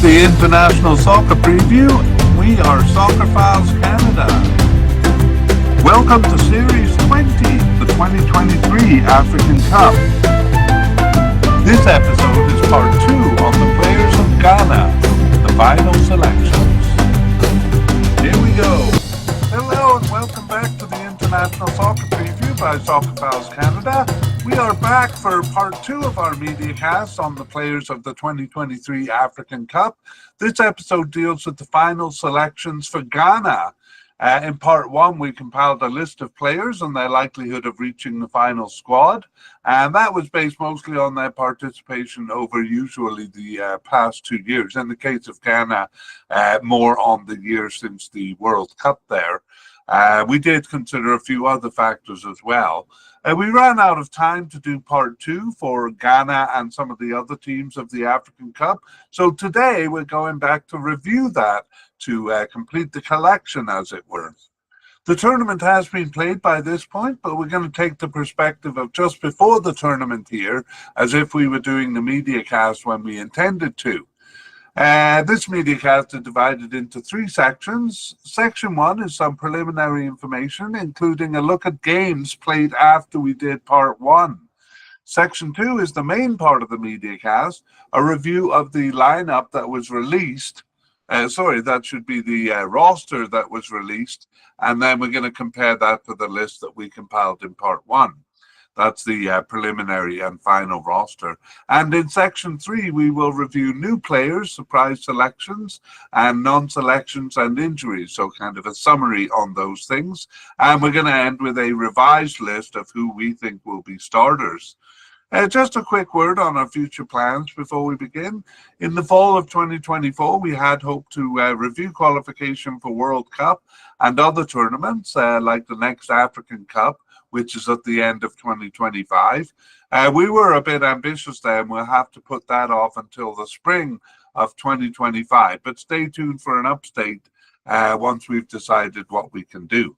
the International Soccer Preview. We are Soccer Files Canada. Welcome to Series 20, the 2023 African Cup. This episode is part 2 on the players of Ghana, the final selections. Here we go. Hello and welcome back to the International Soccer Preview by Soccer Files Canada. We are back for part 2 of our mediacast on the players of the 2023 African Cup. This episode deals with the final selections for Ghana. In part 1, we compiled a list of players and their likelihood of reaching the final squad. And that was based mostly on their participation over usually the past 2 years. In the case of Ghana, more on the year since the World Cup there. We did consider a few other factors as well. We ran out of time to do part 2 for Ghana and some of the other teams of the African Cup. So today we're going back to review that to complete the collection, as it were. The tournament has been played by this point, but we're going to take the perspective of just before the tournament here, as if we were doing the mediacast when we intended to. This mediacast is divided into 3 sections. Section 1 is some preliminary information, including a look at games played after we did part 1. Section 2 is the main part of the mediacast, a review of the lineup that was released. That should be the roster that was released, and then we're going to compare that to the list that we compiled in part 1. That's the preliminary and final roster. And in section 3, we will review new players, surprise selections, and non-selections and injuries. So kind of a summary on those things. And we're going to end with a revised list of who we think will be starters. Just a quick word on our future plans before we begin. In the fall of 2024, we had hoped to review qualification for World Cup and other tournaments like the next African Cup, which is at the end of 2025. We were a bit ambitious then. We'll have to put that off until the spring of 2025. But stay tuned for an update once we've decided what we can do.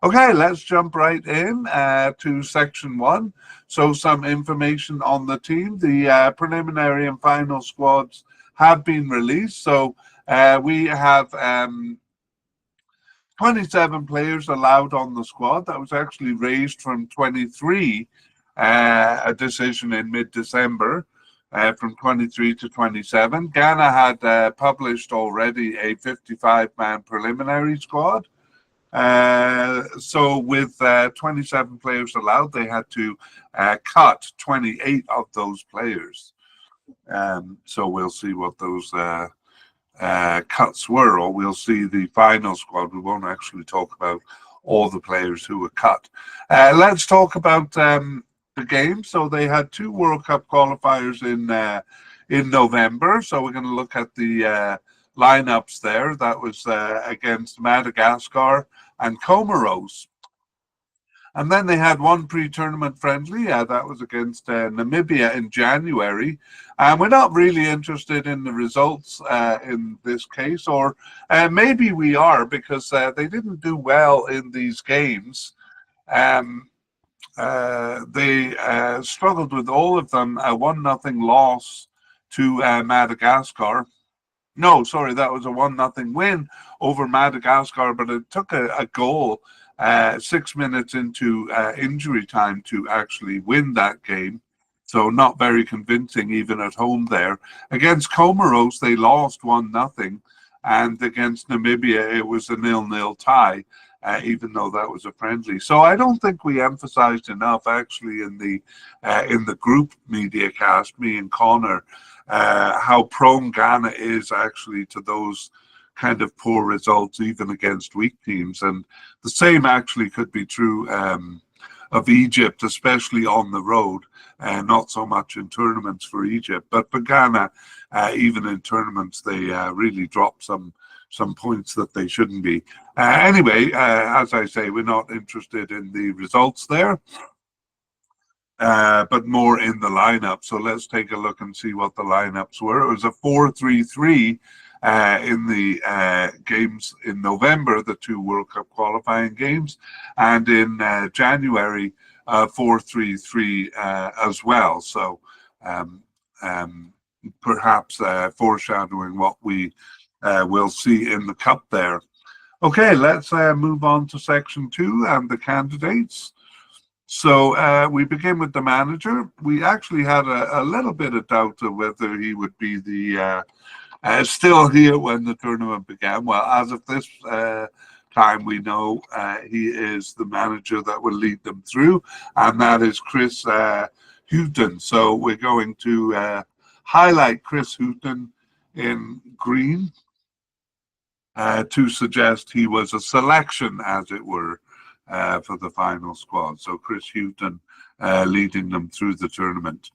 Okay, let's jump right in to section 1. So some information on the team. The preliminary and final squads have been released. So we have 27 players allowed on the squad. That was actually raised from 23, a decision in mid-December, from 23 to 27. Ghana had published already a 55-man preliminary squad. So with 27 players allowed, they had to cut 28 of those players. So we'll see what those cuts were, or we'll see the final squad. We won't actually talk about all the players who were cut. Let's talk about the game. So they had 2 World Cup qualifiers in November. So we're going to look at the lineups there. That was against Madagascar and Comoros. And then they had 1 pre-tournament friendly. That was against Namibia in January. And we're not really interested in the results in this case, or maybe we are, because they didn't do well in these games. They struggled with all of them. A 1-0 loss to Madagascar. No, sorry, that was a 1-0 win over Madagascar, but it took a goal 6 minutes into injury time to actually win that game. So not very convincing even at home there. Against Comoros, they lost 1-0. And against Namibia, it was a 0-0 tie, even though that was a friendly. So I don't think we emphasized enough actually in the group media cast, me and Connor, how prone Ghana is actually to those kind of poor results, even against weak teams. And the same actually could be true of Egypt, especially on the road, not so much in tournaments for Egypt. But for Ghana, even in tournaments, they really drop some points that they shouldn't be. Anyway, as I say, we're not interested in the results there, but more in the lineup. So let's take a look and see what the lineups were. It was a 4-3-3 in the games in November, the 2 World Cup qualifying games, and in January, 4-3-3 as well. So perhaps foreshadowing what we will see in the Cup there. Okay, let's move on to section 2 and the candidates. So we begin with the manager. We actually had a little bit of doubt of whether he would be the still here when the tournament began. Well, as of this time, we know he is the manager that will lead them through, and that is Chris Hughton. So we're going to highlight Chris Hughton in green to suggest he was a selection, as it were, for the final squad. So Chris Hughton leading them through the tournament.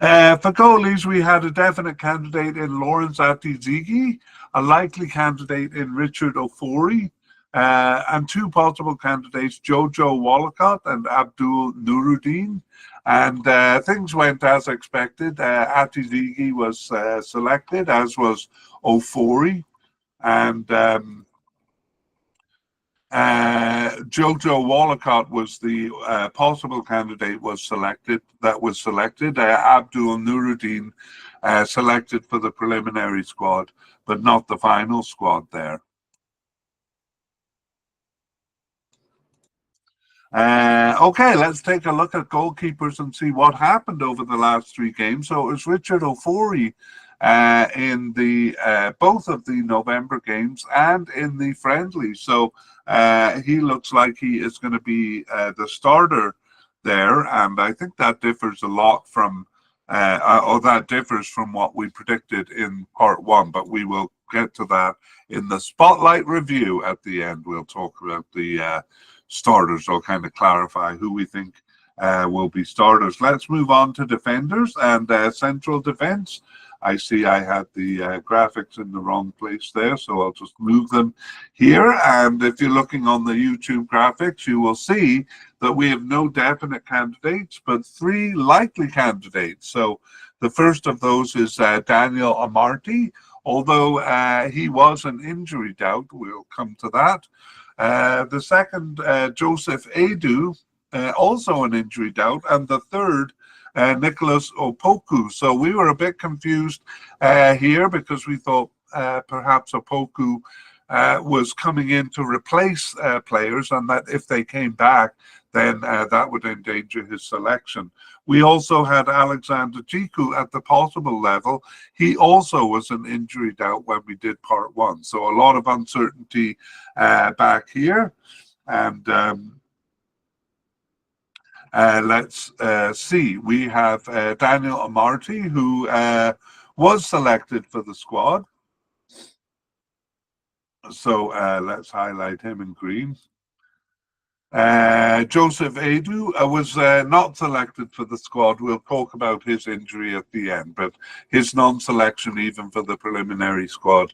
For goalies, we had a definite candidate in Lawrence Atizigi, a likely candidate in Richard Ofori, and two possible candidates, Jojo Wallacott and Abdul Nuruddin. And things went as expected. Atizigi was selected, as was Ofori, and Jojo Wallacott was the possible candidate that was selected. Abdul Nuruddin selected for the preliminary squad, but not the final squad there. Okay, let's take a look at goalkeepers and see what happened over the last 3 games. So it was Richard Ofori in the both of the November games and in the friendly. So he looks like he is going to be the starter there, and I think that differs a lot from that differs from what we predicted in part 1, but we will get to that in the spotlight review at the end. We'll talk about the starters. I'll kind of clarify who we think will be starters. Let's move on to defenders and central defense. I see I had the graphics in the wrong place there, so I'll just move them here. And if you're looking on the YouTube graphics, you will see that we have no definite candidates, but 3 likely candidates. So the first of those is Daniel Amarty, although he was an injury doubt. We'll come to that. The second, Joseph Adu, also an injury doubt. And the third, Nicholas Opoku. So we were a bit confused here because we thought perhaps Opoku was coming in to replace players, and that if they came back, then that would endanger his selection. We also had Alexander Jiku at the possible level. He also was an injury doubt when we did part 1. So a lot of uncertainty back here. And let's see. We have Daniel Amarty, who was selected for the squad. So let's highlight him in green. Joseph Adu was not selected for the squad. We'll talk about his injury at the end, but his non-selection even for the preliminary squad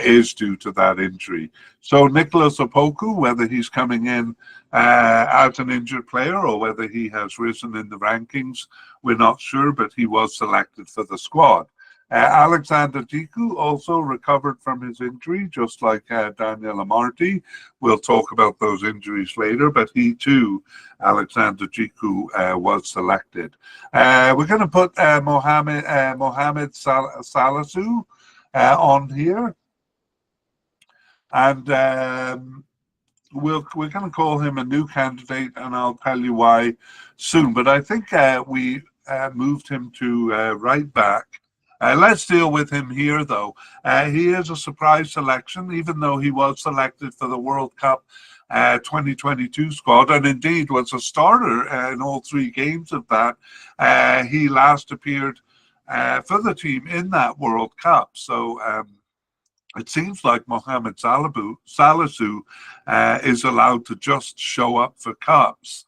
is due to that injury. So Nicholas Opoku, whether he's coming in as an injured player or whether he has risen in the rankings, we're not sure, but he was selected for the squad. Alexander Jiku also recovered from his injury, just like Daniel Amarty. We'll talk about those injuries later, but he too, Alexander Jiku, was selected. We're going to put Mohamed Salisu on here, and we're going to call him a new candidate, and I'll tell you why soon. But I think we moved him to right back. Let's deal with him here, though. He is a surprise selection, even though he was selected for the World Cup 2022 squad, and indeed was a starter in all 3 games of that. He last appeared for the team in that World Cup. So it seems like Mohamed Salisu is allowed to just show up for cups.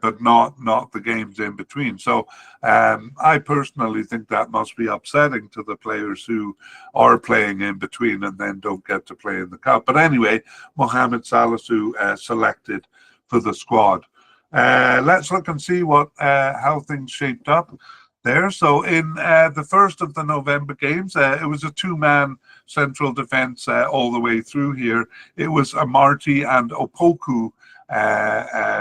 But not the games in between. So I personally think that must be upsetting to the players who are playing in between and then don't get to play in the cup. But anyway, Mohamed Salisu selected for the squad. Let's look and see how things shaped up. there. So in the first of the November games, it was a two-man central defense all the way through here. It was Amarty and Opoku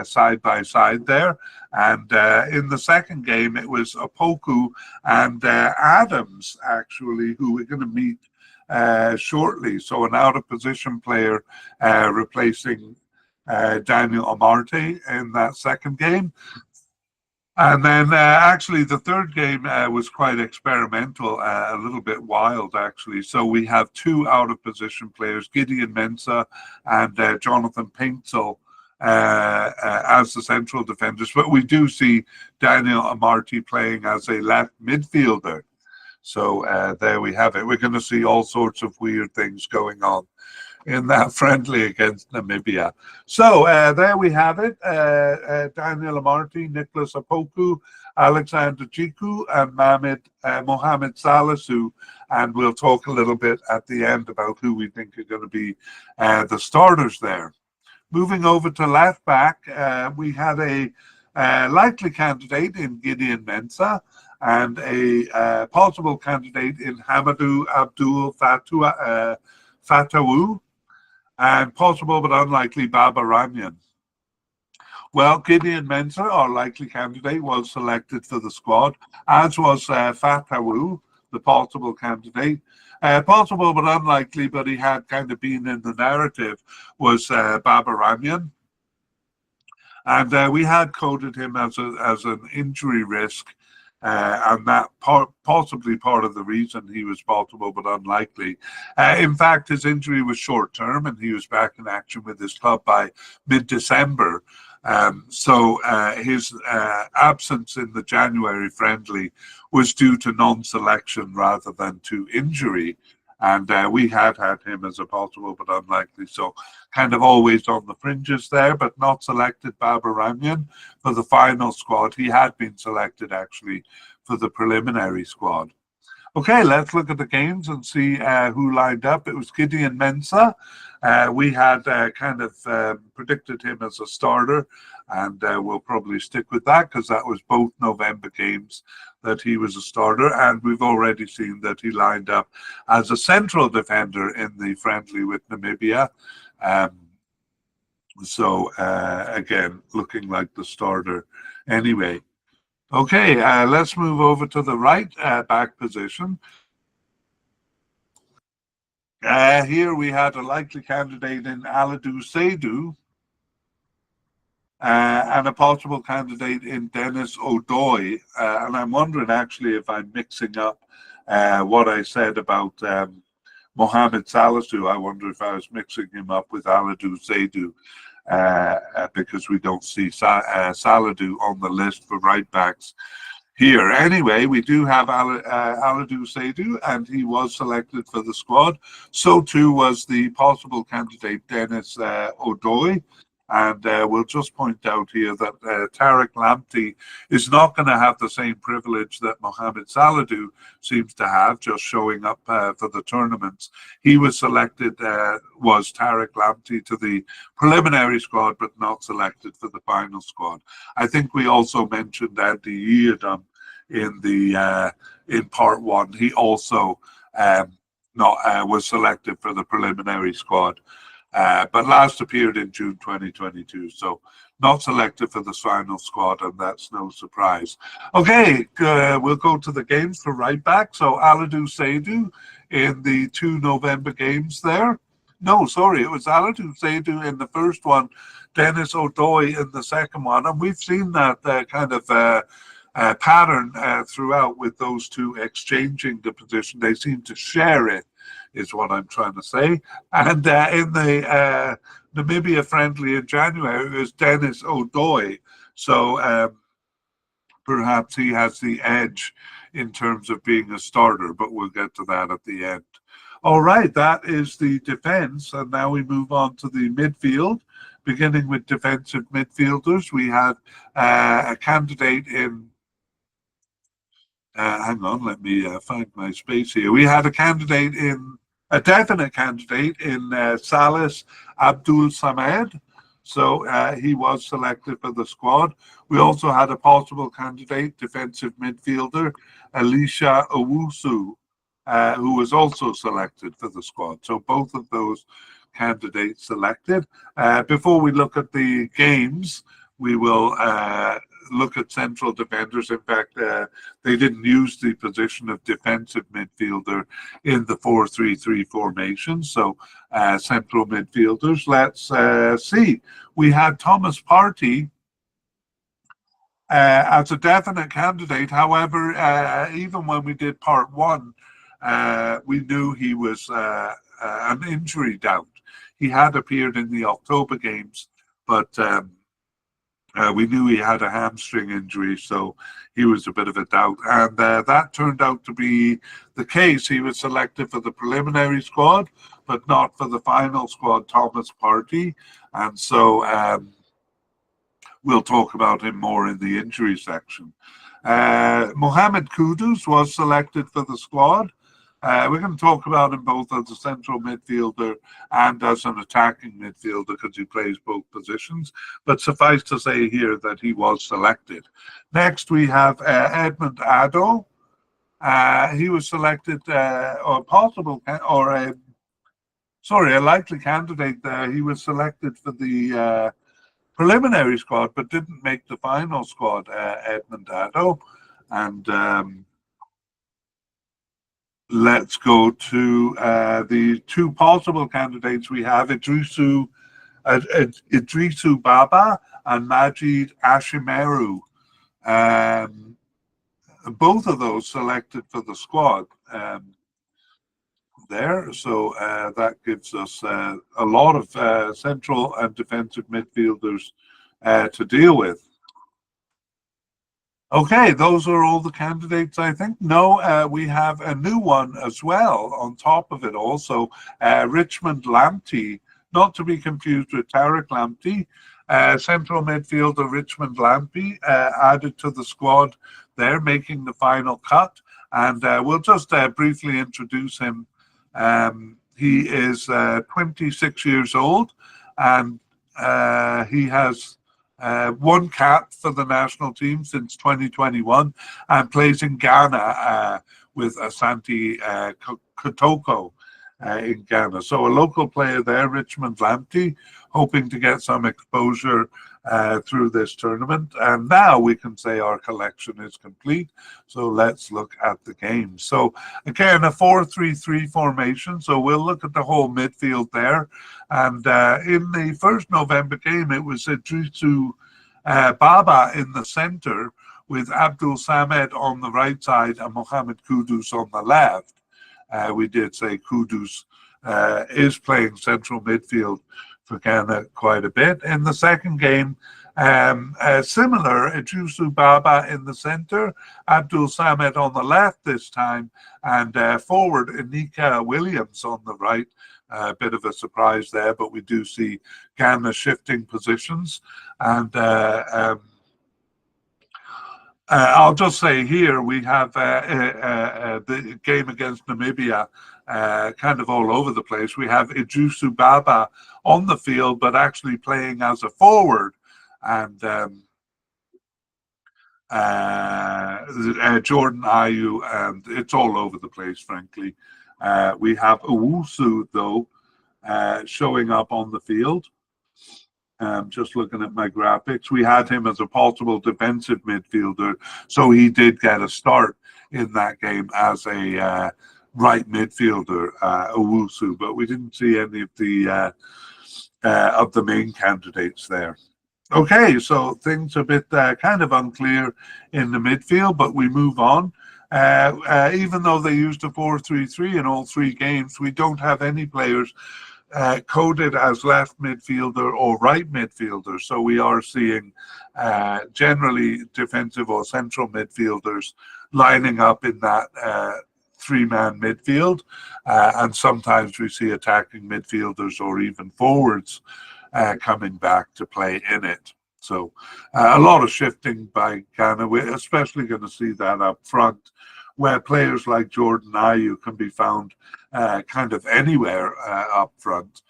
side by side there. And in the second game, it was Opoku and Adams, actually, who we're going to meet shortly. So an out-of-position player replacing Daniel Amarty in that second game. And then actually the third game was quite experimental, a little bit wild actually. So we have two out of position players, Gideon Mensah and Jonathan Paintsel as the central defenders. But we do see Daniel Amarty playing as a left midfielder. So there we have it. We're going to see all sorts of weird things going on in that friendly against Namibia. So there we have it. Daniel Amarty, Nicholas Opoku, Alexander Jiku, and Mohamed Salisu. And we'll talk a little bit at the end about who we think are going to be the starters there. Moving over to left back, we had a likely candidate in Gideon Mensah and a possible candidate in Hamadou Abdul Fatawu, and possible but unlikely Baba Ranyan. Well, Gideon Mensah, our likely candidate, was selected for the squad, as was Fatawu, the possible candidate. Possible but unlikely, but he had kind of been in the narrative, was Baba Ranyan. And we had coded him as an injury risk, and that possibly part of the reason he was possible but unlikely. In fact, his injury was short-term, and he was back in action with his club by mid-December. So his absence in the January friendly was due to non-selection rather than to injury. And we had him as a possible but unlikely. So kind of always on the fringes there, but not selected Baba Ranyan for the final squad. He had been selected actually for the preliminary squad. Okay, let's look at the games and see who lined up. It was Gideon Mensah. We had kind of predicted him as a starter, and we'll probably stick with that because that was both November games that he was a starter, and we've already seen that he lined up as a central defender in the friendly with Namibia. So again, looking like the starter anyway. Okay, let's move over to the right back position. Here we had a likely candidate in Aladou Seydou and a possible candidate in Dennis O'Doy. And I'm wondering actually if I'm mixing up what I said about Mohamed Salisu. I wonder if I was mixing him up with Aladou Seydou. Because we don't see Saladou on the list for right backs here. Anyway, we do have Aladou Seydou, and he was selected for the squad. So too was the possible candidate Dennis O'Doy. And we'll just point out here that Tariq Lamptey is not going to have the same privilege that Mohamed Saladou seems to have, just showing up for the tournaments. He was selected, was Tariq Lamptey, to the preliminary squad, but not selected for the final squad. I think we also mentioned Andy Yiadom in part one. He also was selected for the preliminary squad. But last appeared in June 2022, so not selected for the final squad, and that's no surprise. Okay, we'll go to the games for right back. So Aladou Seydou in the 2 November games there. No, sorry, it was Aladou Seydou in the first one, Dennis O'Doy in the second one, and we've seen that kind of pattern throughout with those two exchanging the position. They seem to share it, is what I'm trying to say. And in the Namibia friendly in January, it was Dennis O'Doy. So perhaps he has the edge in terms of being a starter, but we'll get to that at the end. All right, that is the defense. And now we move on to the midfield. Beginning with defensive midfielders, we had a candidate in hang on, let me find my space here. We had a definite candidate in Salis Abdul Samed. So he was selected for the squad. We also had a possible candidate, defensive midfielder, Elisha Owusu, who was also selected for the squad. So both of those candidates selected. Before we look at the games, we will look at central defenders. In fact, they didn't use the position of defensive midfielder in the 4-3-3 formation. So central midfielders. Let's see. We had Thomas Partey as a definite candidate. However, even when we did part one, we knew he was an injury doubt. He had appeared in the October games, but we knew he had a hamstring injury, so he was a bit of a doubt. And that turned out to be the case. He was selected for the preliminary squad, but not for the final squad, Thomas Partey. And so we'll talk about him more in the injury section. Mohamed Kudus was selected for the squad. We're going to talk about him both as a central midfielder and as an attacking midfielder because he plays both positions. But suffice to say here that he was selected. Next, we have Edmund Addo. He was selected, or possible, or a likely candidate there. He was selected for the preliminary squad, but didn't make the final squad, Edmund Addo. And let's go to the two possible candidates we have, Idrisu Baba and Majid Ashimeru. Both of those selected for the squad there. So that gives us a lot of central and defensive midfielders to deal with. Okay, those are all the candidates, I think. No, we have a new one as well on top of it also. Richmond Lamptey, not to be confused with Tariq Lamptey. Central midfielder Richmond Lamptey added to the squad there, making the final cut. And we'll just briefly introduce him. He is 26 years old, and he has one cap for the national team since 2021 and plays in Ghana with Asante Kotoko in Ghana. So a local player there, Richmond Lamptey, hoping to get some exposure through this tournament. And now we can say our collection is complete. So let's look at the game. So again, a 4-3-3 formation. So we'll look at the whole midfield there. And in the first November game, it was Idrisu Baba in the center with Abdul Samed on the right side and Mohamed Kudus on the left. We did say Kudus is playing central midfield for Ghana quite a bit. In the second game, similar, Idrisu Baba in the center, Abdul Samed on the left this time, and forward Inika Williams on the right. A bit of a surprise there, but we do see Ghana shifting positions. And I'll just say here we have the game against Namibia kind of all over the place. We have Idrisu Baba on the field, but actually playing as a forward. And Jordan Ayew, and it's all over the place, frankly. We have Owusu, though, showing up on the field. Just looking at my graphics, we had him as a possible defensive midfielder, so he did get a start in that game as a right midfielder, Owusu, but we didn't see any of the main candidates there. Okay, so things a bit kind of unclear in the midfield, but we move on. Even though they used a 4-3-3 in all three games, we don't have any players coded as left midfielder or right midfielder. So we are seeing generally defensive or central midfielders lining up in that three-man midfield. And sometimes we see attacking midfielders or even forwards coming back to play in it. So a lot of shifting by Ghana. We're especially going to see that up front, where players like Jordan Ayew can be found kind of anywhere up front.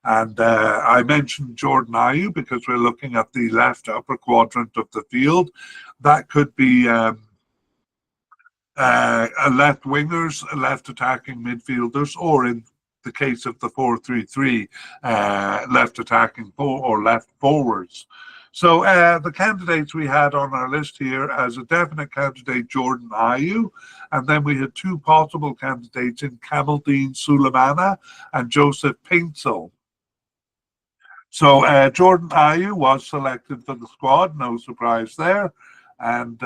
And I mentioned Jordan Ayew because we're looking at the left upper quadrant of the field. That could be a left wingers, left attacking midfielders, or in the case of the 4-3-3, left attacking or left forwards. So the candidates we had on our list here as a definite candidate, Jordan Ayew, and then we had two possible candidates in Kamaldeen Sulemana and Joseph Paintsil. So Jordan Ayew was selected for the squad, no surprise there. And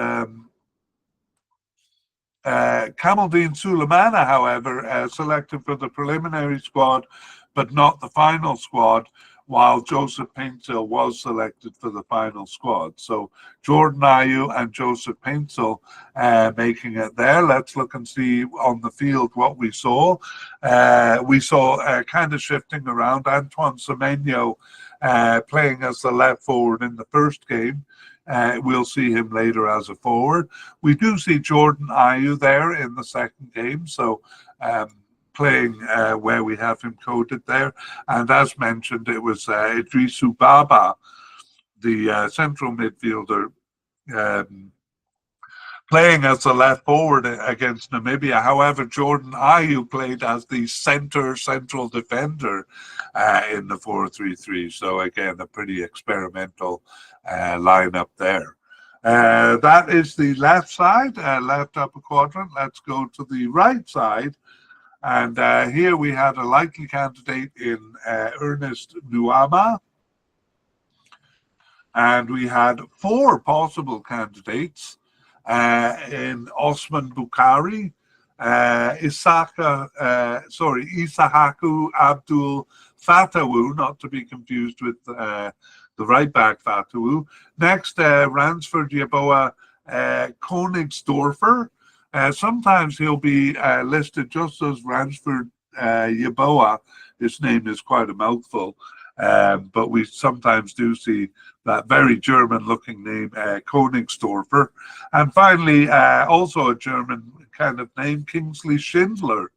Kamaldeen Sulemana, however, selected for the preliminary squad, but not the final squad, while Joseph Paintsil was selected for the final squad. So Jordan Ayew and Joseph Paintsil making it there. Let's look and see on the field what we saw. We saw kind of shifting around. Antoine Semenyo playing as the left forward in the first game. We'll see him later as a forward. We do see Jordan Ayew there in the second game, so playing where we have him coded there. And as mentioned, it was Idrisu Baba, the central midfielder, playing as the left forward against Namibia. However, Jordan Ayew played as the central defender in the 4-3-3. So again, a pretty experimental lineup there. That is the left side, left upper quadrant. Let's go to the right side. And here we had a likely candidate in Ernest Nuama. And we had four possible candidates in Osman Bukhari, Isahaku Abdul Fatawu, not to be confused with the right back Fatawu. Next, Ransford Yeboah Königsdorfer. Sometimes he'll be listed just as Ransford Yeboah. His name is quite a mouthful, but we sometimes do see that very German-looking name, Königsdorfer. And finally, also a German kind of name, Kingsley Schindler,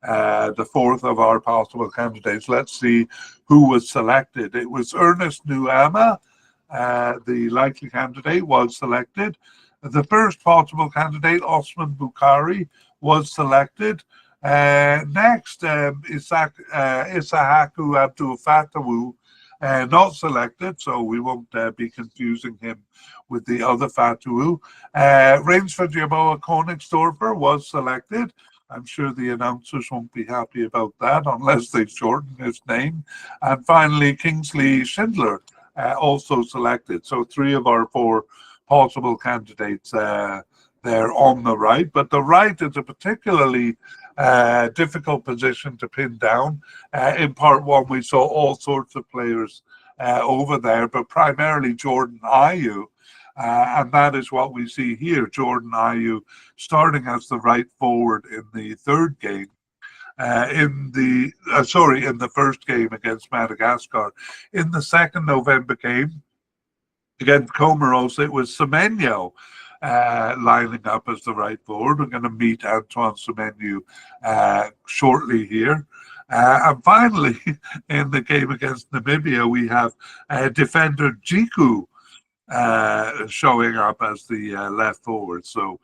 the fourth of our possible candidates. Let's see who was selected. It was Ernest Nuama, the likely candidate, was selected. The first possible candidate, Osman Bukhari, was selected. Next, Isahaku Abdul Fatawu, not selected, so we won't be confusing him with the other Fatawu. Rainsford Yeboah Königsdorfer was selected. I'm sure the announcers won't be happy about that unless they shorten his name. And finally, Kingsley Schindler, also selected. So three of our four possible candidates there on the right. But the right is a particularly difficult position to pin down. In part one, we saw all sorts of players over there, but primarily Jordan Ayew. And that is what we see here. Jordan Ayew starting as the right forward in the third game. In the first game against Madagascar. In the second November game against Comoros, it was Semenyo lining up as the right forward. We're going to meet Antoine Semenyo shortly here. And finally, in the game against Namibia, we have defender Jiku showing up as the left forward. So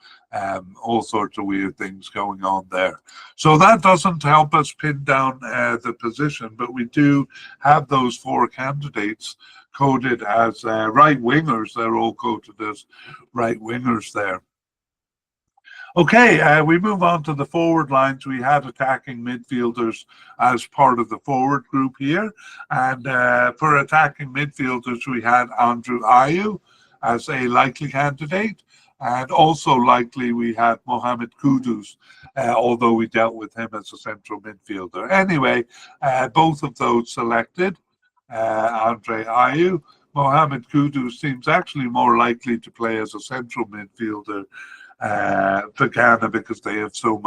all sorts of weird things going on there. So that doesn't help us pin down the position, but we do have those four candidates coded as right wingers. They're all coded as right wingers there. Okay, we move on to the forward lines. We had attacking midfielders as part of the forward group here. And for attacking midfielders, we had Andrew Ayew as a likely candidate. And also likely we had Mohamed Kudus, although we dealt with him as a central midfielder. Anyway, both of those selected. Andre Ayew. Mohamed Kudus seems actually more likely to play as a central midfielder for Ghana because they have so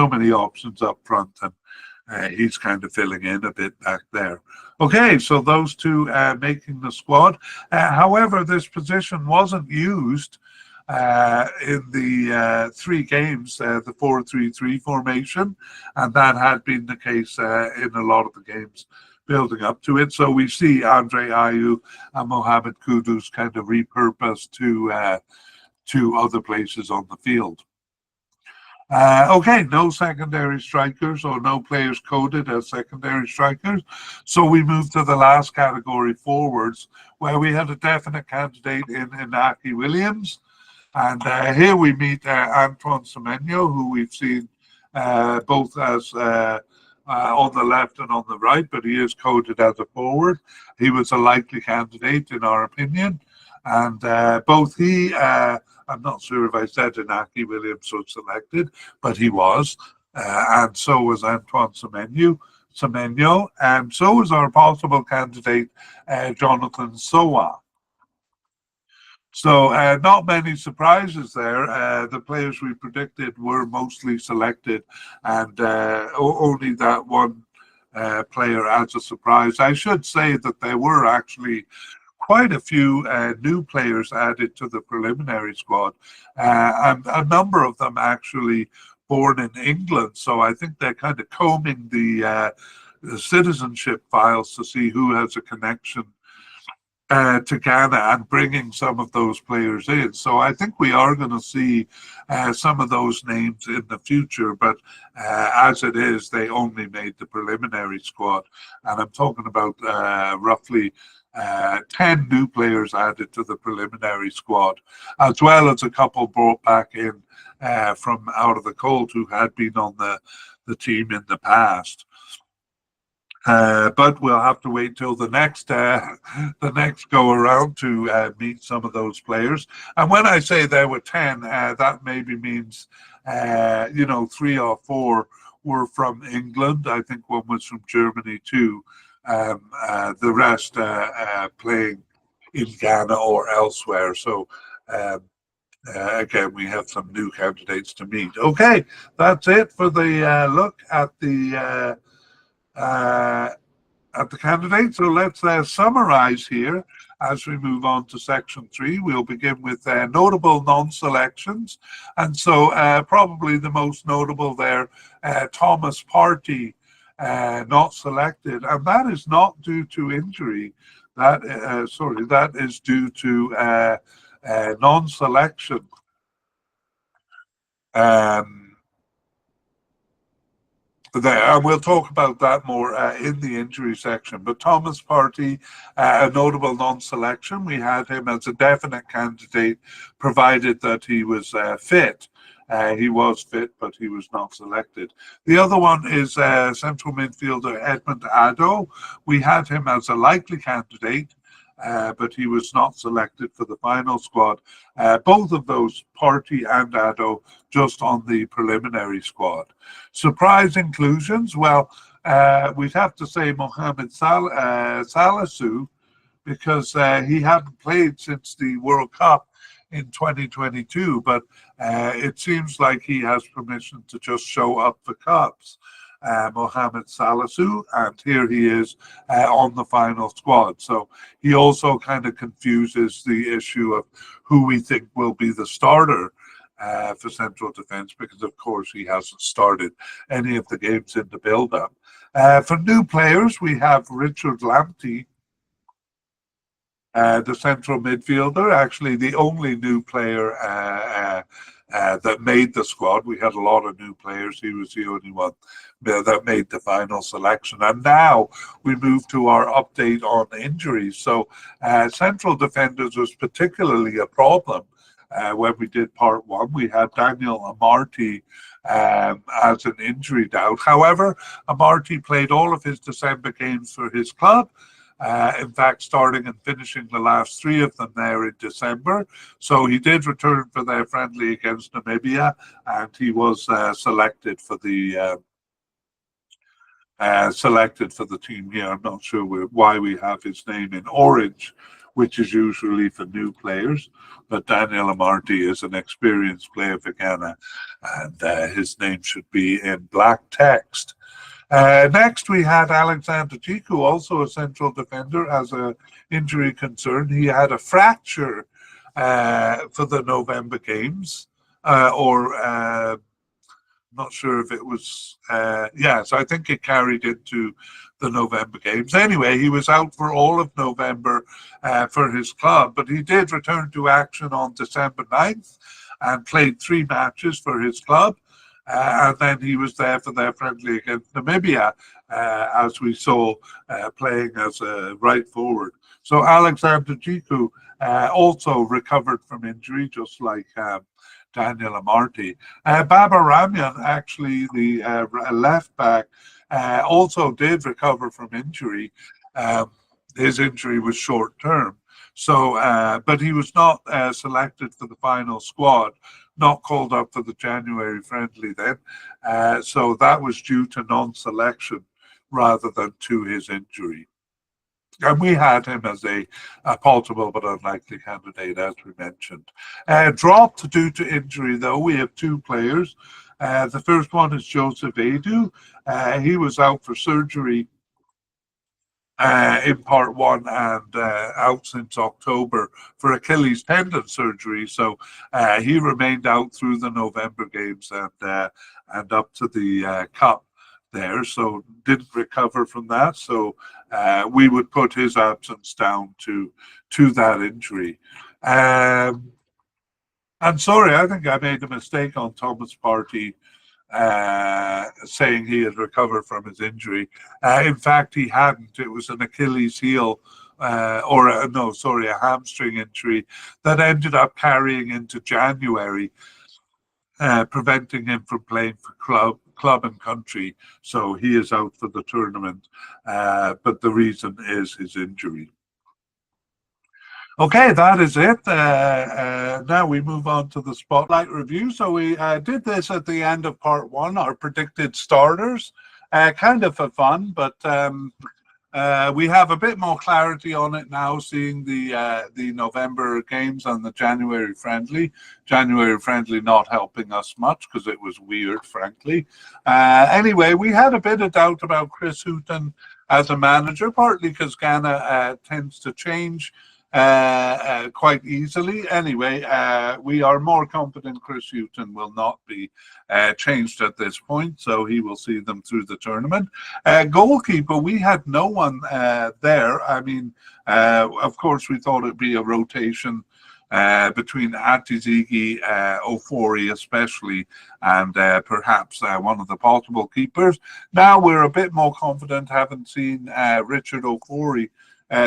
many options up front, and he's kind of filling in a bit back there. Okay, so those two making the squad. However, this position wasn't used in the 3 games, the 4-3-3 formation, and that had been the case in a lot of the games building up to it. So we see Andre Ayew and Mohamed Kudus kind of repurposed to other places on the field. Okay, no secondary strikers or no players coded as secondary strikers. So we move to the last category, forwards, where we had a definite candidate in Inaki Williams. And here we meet Antoine Semenyo, who we've seen both as on the left and on the right, but he is coded as a forward. He was a likely candidate, in our opinion. And both he, I'm not sure if I said Inaki Williams was selected, but he was. And so was Antoine Semenyo, and so was our possible candidate, Jonathan Sowa. So not many surprises there. The players we predicted were mostly selected, and only that one player as a surprise. I should say that there were actually quite a few new players added to the preliminary squad, and a number of them actually born in England. So I think they're kind of combing the citizenship files to see who has a connection to Ghana and bringing some of those players in. So I think we are going to see some of those names in the future, but as it is, they only made the preliminary squad. And I'm talking about roughly 10 new players added to the preliminary squad, as well as a couple brought back in from out of the cold who had been on the team in the past. But we'll have to wait till the next go around to meet some of those players. And when I say there were 10, that maybe means 3 or 4 were from England. I think one was from Germany too. The rest playing in Ghana or elsewhere. So again, we have some new candidates to meet. Okay, that's it for the look at the candidates. So let's summarize here as we move on to section 3. We'll begin with notable non-selections. And so probably the most notable there, Thomas Partey, not selected. And that is not due to injury. That is due to non-selection. And we'll talk about that more in the injury section. But Thomas Partey, a notable non-selection. We had him as a definite candidate, provided that he was fit. He was fit, but he was not selected. The other one is central midfielder Edmund Addo. We had him as a likely candidate, but he was not selected for the final squad. Both of those, Partey and Addo, just on the preliminary squad. Surprise inclusions, well, we'd have to say Mohamed Salisu, because he hadn't played since the World Cup in 2022, but it seems like he has permission to just show up for cups. Mohamed Salisu, and here he is on the final squad. So he also kind of confuses the issue of who we think will be the starter for central defence, because of course he hasn't started any of the games in the build-up. For new players, we have Richard Lamptey, the central midfielder, actually the only new player that made the squad. We had a lot of new players. He was the only one that made the final selection. And now we move to our update on injuries. So central defenders was particularly a problem when we did part 1. We had Daniel Amartey as an injury doubt. However, Amartey played all of his December games for his club. In fact, starting and finishing the last 3 of them there in December. So he did return for their friendly against Namibia, and he was selected for the team here. I'm not sure why we have his name in orange, which is usually for new players, but Daniel Amartey is an experienced player for Ghana, and his name should be in black text. Next, we had Alexander Jiku, also a central defender, as an injury concern. He had a fracture for the November games, not sure if it was, so I think it carried into the November games. Anyway, he was out for all of November for his club, but he did return to action on December 9th and played 3 matches for his club. And then he was there for their friendly against Namibia, as we saw, playing as a right forward. So Alexander Jiku also recovered from injury, just like Daniel Amarty. Baba Ramyan, actually the left back, also did recover from injury. His injury was short term. So, but he was not selected for the final squad, not called up for the January friendly then. So that was due to non-selection rather than to his injury. And we had him as a possible but unlikely candidate, as we mentioned. Dropped due to injury, though, we have 2 players. The first one is Joseph Edu. He was out for surgery in part 1 and out since October for Achilles tendon surgery. So he remained out through the November games and up to the Cup there, so didn't recover from that. So we would put his absence down to that injury. And sorry, I think I made a mistake on Thomas Partey saying he had recovered from his injury. In fact, he hadn't. It was an Achilles heel, a hamstring injury that ended up carrying into January, preventing him from playing for club and country. So he is out for the tournament, but the reason is his injury. Okay, that is it. Now we move on to the spotlight review. So we did this at the end of part 1, our predicted starters, kind of for fun, but we have a bit more clarity on it now, seeing the November games and the January friendly. January friendly not helping us much because it was weird, frankly. Anyway, we had a bit of doubt about Chris Hughton as a manager, partly because Ghana tends to change quite easily. Anyway, we are more confident Chris Hughton will not be changed at this point, so he will see them through the tournament. Goalkeeper, we had no one there. I mean, of course, we thought it'd be a rotation between Atizigi, Ofori especially, and perhaps one of the possible keepers. Now we're a bit more confident, having seen Richard Ofori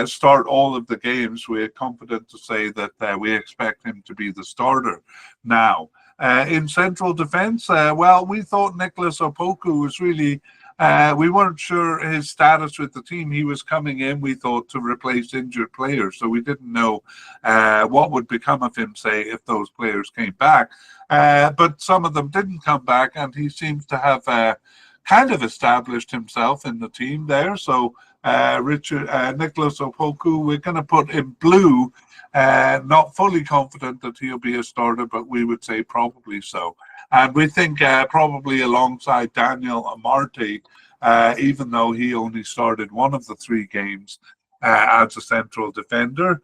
start all of the games. We're confident to say that we expect him to be the starter now. In central defence, well, we thought Nicholas Opoku was really, we weren't sure his status with the team. He was coming in, we thought, to replace injured players, so we didn't know what would become of him, say, if those players came back. But some of them didn't come back, and he seems to have kind of established himself in the team there. So Nicholas Opoku, we're going to put in blue. Not fully confident that he'll be a starter, but we would say probably so. And we think probably alongside Daniel Amarty, even though he only started one of the 3 games as a central defender.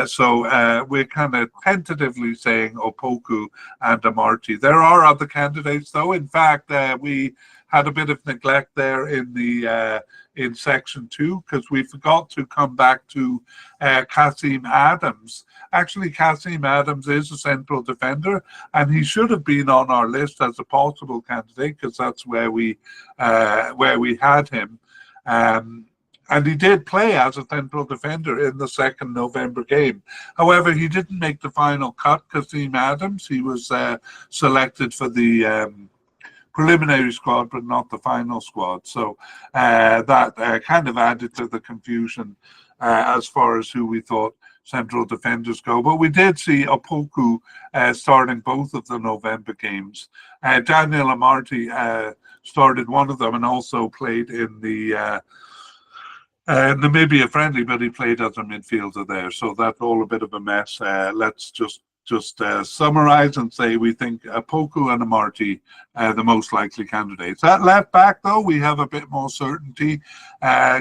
So we're kind of tentatively saying Opoku and Amarty. There are other candidates, though. In fact, we had a bit of neglect there in the in section 2 because we forgot to come back to Kasim Adams. Actually, Kasim Adams is a central defender, and he should have been on our list as a possible candidate because that's where we had him. And he did play as a central defender in the 2nd November game. However, he didn't make the final cut, Kasim Adams. He was selected for the preliminary squad, but not the final squad. So that kind of added to the confusion as far as who we thought central defenders go. But we did see Opoku starting both of the November games. Daniel Amarty started one of them and also played in the Namibia friendly, but he played as a midfielder there. So that's all a bit of a mess. Let's just just summarize and say we think Poku and Amarty the most likely candidates. At left back, though, we have a bit more certainty.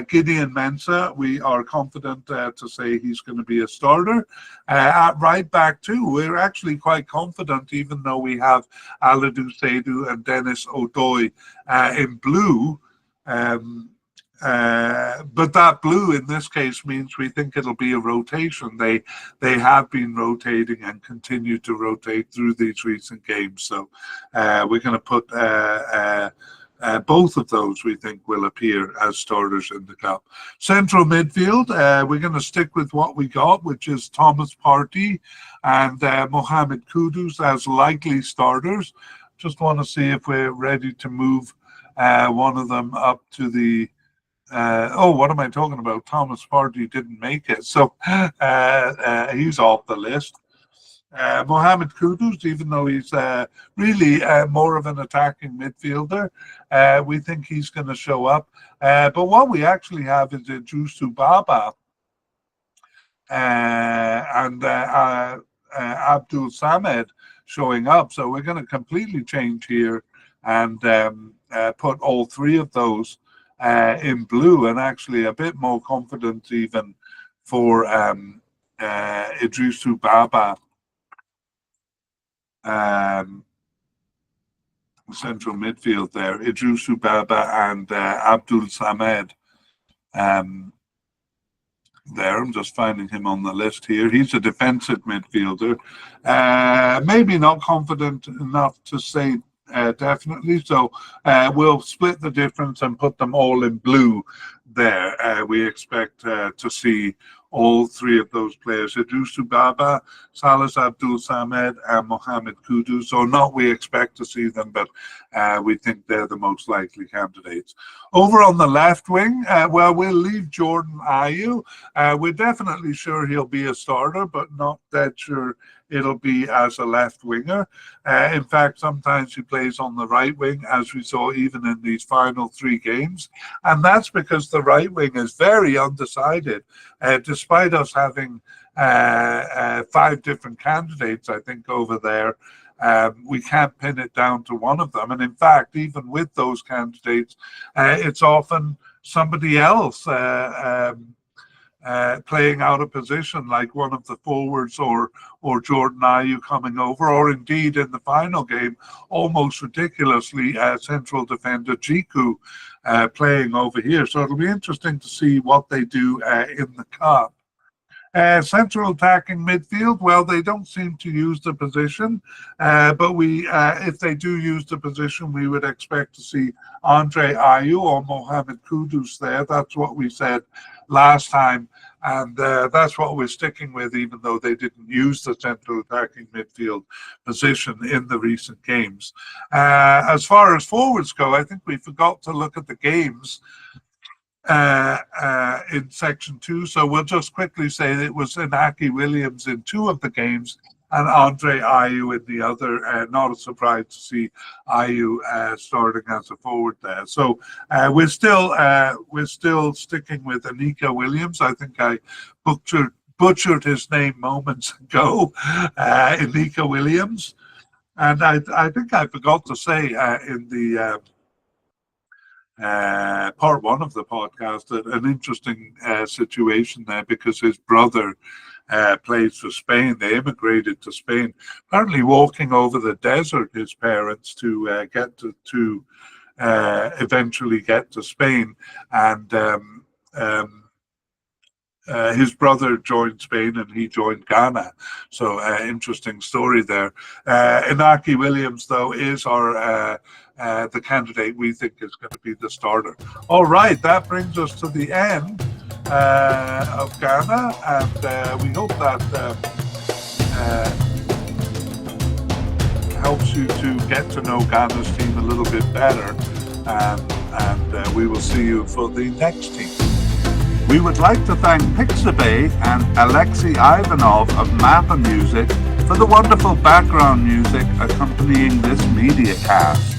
Gideon Mensah, we are confident to say he's going to be a starter. At right back, too, we're actually quite confident, even though we have Aladou Seydu and Dennis Odoi in blue. But that blue in this case means we think it'll be a rotation. They have been rotating and continue to rotate through these recent games. So we're going to put both of those, we think, will appear as starters in the cup. Central midfield, we're going to stick with what we got, which is Thomas Partey and Mohamed Kudus as likely starters. Just want to see if we're ready to move one of them up to the what am I talking about? Thomas Partey didn't make it, so he's off the list. Mohamed Kudus, even though he's really more of an attacking midfielder, we think he's going to show up. But what we actually have is Idrissou Baba and Abdul Samed showing up. So we're going to completely change here and put all three of those in blue, and actually a bit more confident even for Idrissou Baba, central midfield there. Idrissou Baba and Abdul Samed there. I'm just finding him on the list here. He's a defensive midfielder. Maybe not confident enough to say definitely, so we'll split the difference and put them all in blue there. We expect to see all three of those players, Idrissou Baba, Salah Abdul Samed, and Mohamed Kudus. So not we expect to see them, but we think they're the most likely candidates. Over on the left wing, well, we'll leave Jordan Ayew. We're definitely sure he'll be a starter, but not that sure it'll be as a left winger. In fact, sometimes he plays on the right wing, as we saw even in these final three games. And that's because the right wing is very undecided. Despite us having 5 different candidates, I think, over there, we can't pin it down to one of them. And in fact, even with those candidates, it's often somebody else playing out of position, like one of the forwards or Jordan Ayew coming over, or indeed in the final game, almost ridiculously, central defender Jiku playing over here. So it'll be interesting to see what they do in the cup. Central attacking midfield, well, they don't seem to use the position, but if they do use the position, we would expect to see Andre Ayew or Mohamed Kudus there. That's what we said last time, and that's what we're sticking with, even though they didn't use the central attacking midfield position in the recent games. As far as forwards go, I think we forgot to look at the games in section 2, so we'll just quickly say that it was Inaki Williams in 2 of the games and Andre Ayew in the other. Not a surprise to see Ayew starting as a forward there. So we're still sticking with Anika Williams. I think I butchered his name moments ago, Anika Williams, and I think I forgot to say in the part 1 of the podcast, an interesting situation there, because his brother plays for Spain. They immigrated to Spain, apparently walking over the desert, his parents, to get to eventually get to Spain. And his brother joined Spain and he joined Ghana. So interesting story there. Inaki Williams, though, is our the candidate we think is going to be the starter. All right, that brings us to the end of Ghana, and we hope that helps you to get to know Ghana's team a little bit better, and we will see you for the next team. We would like to thank Pixabay and Alexei Ivanov of Mappa Music for the wonderful background music accompanying this mediacast.